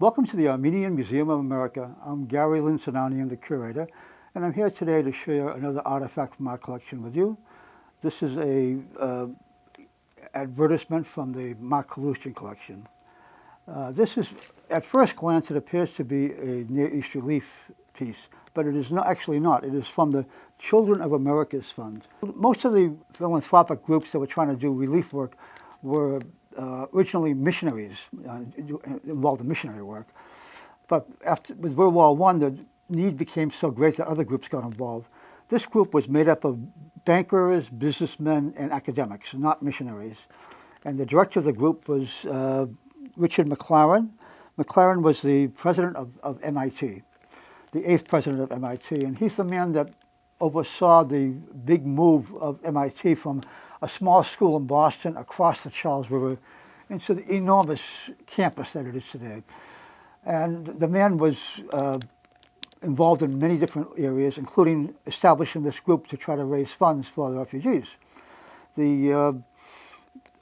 Welcome to the Armenian Museum of America. I'm Gary Lind-Sinanian, the curator, and I'm here today to share another artifact from our collection with you. This is a advertisement from the Mark Kalustian collection. This is, at first glance, it appears to be a Near East relief piece, but it is not, actually not. It is from the Children of America's Fund. Most of the philanthropic groups that were trying to do relief work were originally missionaries, involved in missionary work. But with World War I, the need became so great that other groups got involved. This group was made up of bankers, businessmen, and academics, not missionaries. And the director of the group was Richard Maclaurin. Maclaurin was the president of MIT, the 8th president of MIT, and he's the man that oversaw the big move of MIT from a small school in Boston across the Charles River into the enormous campus that it is today. And the man was involved in many different areas, including establishing this group to try to raise funds for the refugees.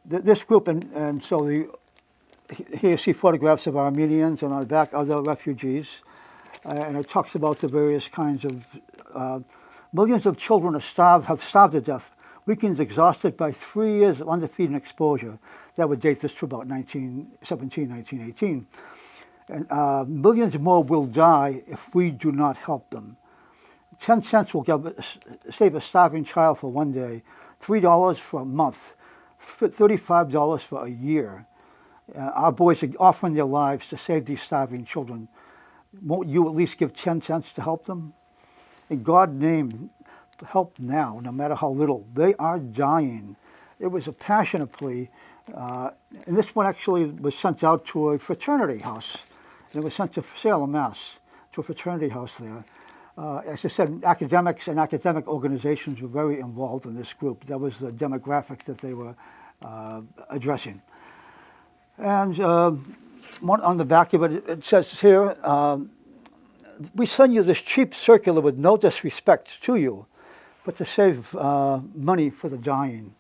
This group, and so here you see photographs of Armenians, and on the back other refugees, and it talks about the various kinds of millions of children have starved to death, weakened, exhausted by 3 years of underfeeding exposure. That would date this to about 1917, 1918. And millions more will die if we do not help them. 10 cents will save a starving child for 1 day, $3 for a month, $35 for a year. Our boys are offering their lives to save these starving children. Won't you at least give 10 cents to help them? In God's name, help now, no matter how little. They are dying. It was a passionate plea. And this one actually was sent out to a fraternity house. And it was sent to Salem, Mass, to a fraternity house there. As I said, academics and academic organizations were very involved in this group. That was the demographic that they were addressing. And on the back of it, it says here, we send you this cheap circular with no disrespect to you, but to save money for the dying.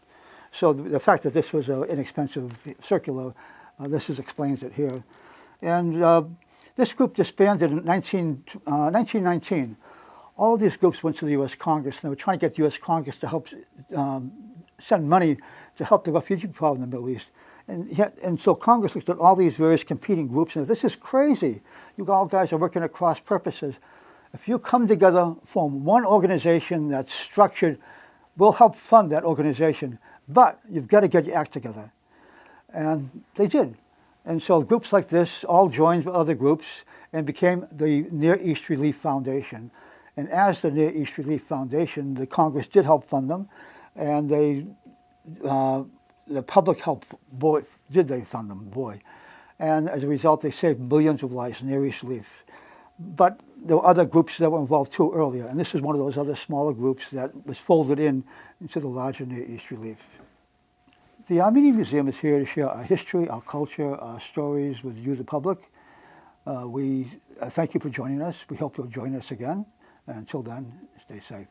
So the fact that this was an inexpensive circular, this explains it here. And this group disbanded in 1919. All of these groups went to the U.S. Congress, and they were trying to get the U.S. Congress to help send money to help the refugee problem in the Middle East. And so Congress looked at all these various competing groups and said, this is crazy. You all guys are working at cross purposes. If you come together, form one organization that's structured, we'll help fund that organization, but you've got to get your act together. And they did. And so groups like this all joined with other groups and became the Near East Relief Foundation. And as the Near East Relief Foundation, the Congress did help fund them, and the public help, boy, did they fund them, boy. And as a result, they saved millions of lives in Near East Relief. But there were other groups that were involved too earlier, and this is one of those other smaller groups that was folded into the larger Near East Relief. The Armenian Museum is here to share our history, our culture, our stories with you, the public. We thank you for joining us. We hope you'll join us again. And until then, stay safe.